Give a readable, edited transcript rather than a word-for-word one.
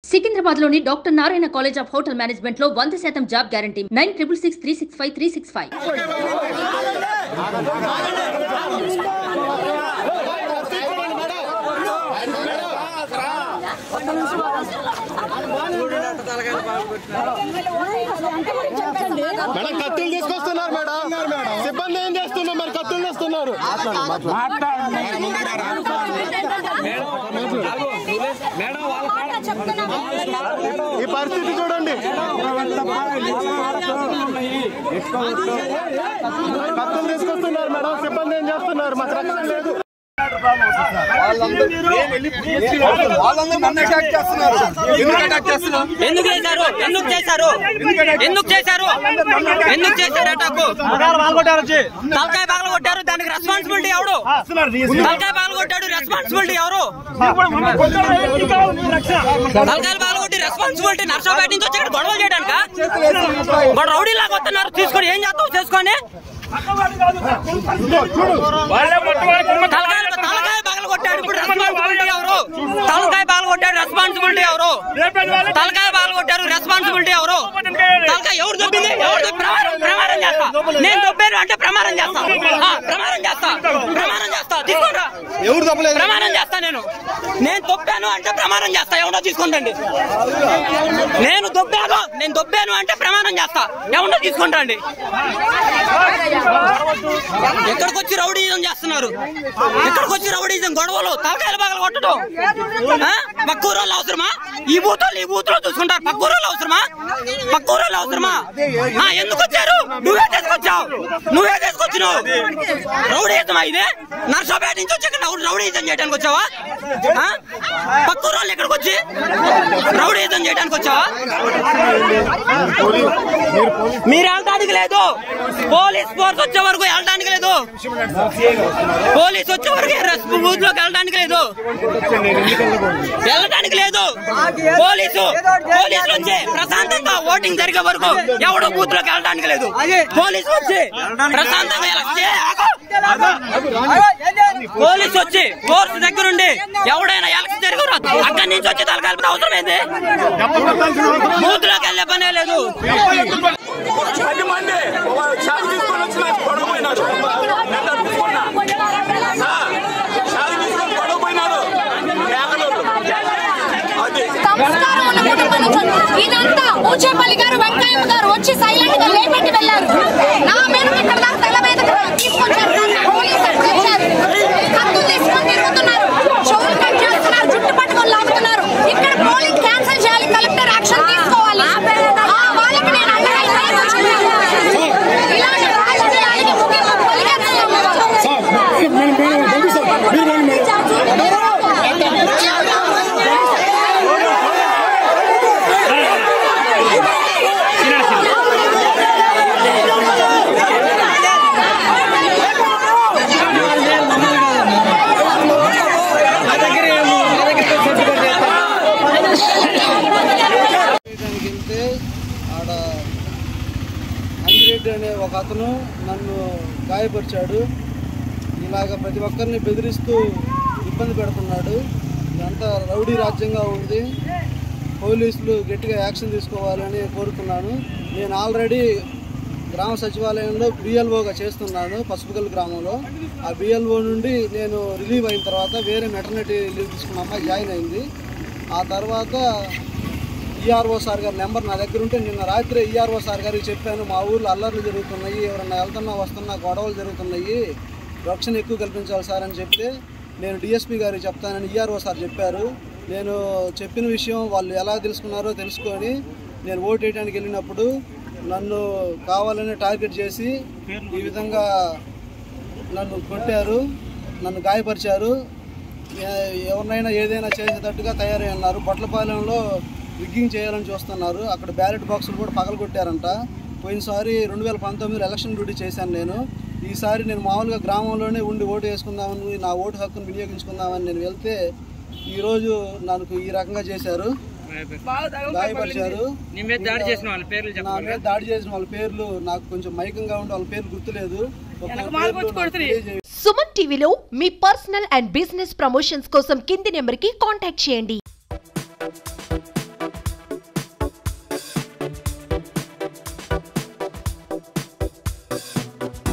సికింద్రాబాద్లోని doctor Narayana college of hotel management లో 100% job guarantee 966365 madam కత్తులు తీసుకొస్తున్నారు మేడం సిబ్బంది ఏం చేస్తున్నారు మరి కత్తులు తెస్తున్నారు ఈ పరిస్థితి చూడండి కత్తులు తీసుకొస్తున్నారు మేడం సిబ్బంది ఏం చేస్తున్నారు మాకు రక్షణ లేదు తలకాయ పగలగొట్టారు దానికి రెస్పాన్సిబిలిటీ ఎవరు తలకాయ పగలగొట్టాడు రెస్పాన్సిబిలిటీ ఎవరు తలకాయలు పగలగొట్టి రెస్పాన్సిబిలిటీ నర్సాపేట నుంచి వచ్చి ఇక్కడ గొడవలు చేయడానిక రౌడీ లాగా వస్తున్నారు తీసుకొని ఏం చేస్తావు చేసుకొని తలకాయ పగలగొట్టాడు ఇప్పుడు రెస్పాన్సిబిలిటీ ఎవరు తలకాయ పగలగొట్టాడు రెస్పాన్సిబిలిటీ ఎవరు తలకాయ పగలగొట్టారు రెస్పాన్సిబిలిటీ ఎవరు తలకాయ ఎవరు దొబ్బింది ఎవరు ప్రమాణం చేస్తా నేను దొబ్బాను అంటే ప్రమాణం చేస్తా తీసుకోండి ఎవరు దొబ్బలేదు ప్రమాణం చేస్తా నేను దొబ్బాను అంటే ప్రమాణం చేస్తా ఎవరో తీసుకుంటండి నేను దొబ్బాను అంటే ప్రమాణం చేస్తా ఎవరో తీసుకుంటండి ఎక్కడికి వచ్చి రౌడీజం చేస్తున్నారు ఎక్కడికి వచ్చి రౌడీజం గొడవలు తలకాయలు పగలు కొట్టడం పక్కూరోళ్ళు అవసరమా ఈ బూత్లో చూసుకుంటారు పక్కూరోళ్ళు అవసరమా ఎందుకు వచ్చారు నువ్వే తీసుకొచ్చినావు రౌడీజమా ఇదే నర్సాపేట నుంచి వచ్చి రౌడీజం చేయడానికి వచ్చావా పక్కూరోళ్ళు ఎక్కడికి వచ్చి రౌడీజం చేయడానికి వచ్చావా మీరు వెళ్ళడానికి లేదు పోలీస్ ఫోర్స్ వచ్చే వరకు వెళ్ళడానికి లేదు పోలీస్ వచ్చే వరకు బూత్ లోకి వెళ్ళడానికి లేదు పోలీసులు వచ్చి ప్రశాంతంగా ఓటింగ్ జరిగే వరకు ఎవడో బూత్ లోకి వెళ్ళడానికి లేదు పోలీసు వచ్చి ప్రశాంతంగా పోలీసు వచ్చి ఫోర్స్ దగ్గరుండి ఎవడైనా ఎలక్షన్ జరిగే అక్కడి నుంచి వచ్చి తలకాల్పిన అవసరం ఏంది బూత్ లోకి వెళ్ళే పనే లేదు ఇదంతా ఊచేపల్లి గారు వెంకయ్య గారు వచ్చి సైలెంట్ గా లేపెట్టి వెళ్లారు నా మీద ఇక్కడ తల మీద తీసుకొచ్చారు కత్తులు తీసుకొని తిరుగుతున్నారు షోలు కట్ చేస్తున్నారు జుట్టు పట్టుకొని లాగుతున్నారు ఇక్కడ పోలింగ్ క్యాన్సిల్ చేయాలి కలెక్టర్ యాక్షన్ తీసుకోవాలి వాళ్ళకి నేను ఇలాంటి రాజకీయాలకి అనే ఒక అతను నన్ను గాయపరిచాడు ఇలాగ ప్రతి ఒక్కరిని బెదిరిస్తూ ఇబ్బంది పెడుతున్నాడు ఇదంతా రౌడీ రాజ్యంగా ఉంది పోలీసులు గట్టిగా యాక్షన్ తీసుకోవాలని కోరుతున్నాను నేను ఆల్రెడీ గ్రామ సచివాలయంలో బిఎల్ఓగా చేస్తున్నాను పసుపుగల్ గ్రామంలో ఆ బిఎల్ఓ నుండి నేను రిలీవ్ అయిన తర్వాత వేరే మెటర్నిటీ లీవ్ తీసుకున్న అమ్మాయి జాయిన్ అయింది ఆ తర్వాత ఈఆర్ఓ సార్ గారి నెంబర్ నా దగ్గర ఉంటే నిన్న రాత్రి ఈఆర్ఓ సార్ గారికి చెప్పాను మా ఊళ్ళో అల్లర్లు జరుగుతున్నాయి ఎవరన్నా వెళ్తున్నా వస్తున్నా గొడవలు జరుగుతున్నాయి రక్షణ ఎక్కువ కల్పించాలి సార్ అని చెప్తే నేను డిఎస్పీ గారికి చెప్తానని ఈఆర్ఓ సార్ చెప్పారు నేను చెప్పిన విషయం వాళ్ళు ఎలా తెలుసుకున్నారో తెలుసుకొని నేను ఓటు వేయడానికి వెళ్ళినప్పుడు నన్ను కావాలని టార్గెట్ చేసి ఈ విధంగా నన్ను కొట్టారు నన్ను గాయపరిచారు ఎవరినైనా ఏదైనా చేసేటట్టుగా తయారై ఉన్నారు బొట్లపాలెంలో విగ్గింగ్ చేయాలని చూస్తున్నారు అక్కడ బ్యాలెట్ బాక్సులు కూడా పగలగొట్టారంట పోయినసారి 2019 ఎలక్షన్ డ్యూటీ చేశాను నేను ఈసారి నేను మామూలుగా గ్రామంలోనే ఉండి ఓటు వేసుకుందామని నా ఓటు హక్కును వినియోగించుకుందామని నేను వెళ్తే ఈరోజు నాకు ఈ రకంగా చేశారు గాయపరిచారు నా మీద దాడి చేసిన వాళ్ళ పేర్లు నాకు కొంచెం మైకంగా ఉండి వాళ్ళ పేర్లు గుర్తులేదు సుమన్ టీవీలో మీ పర్సనల్ అండ్ బిజినెస్ ప్రమోషన్స్ కోసం కింది నెంబర్కి కాంటాక్ట్ చేయండి.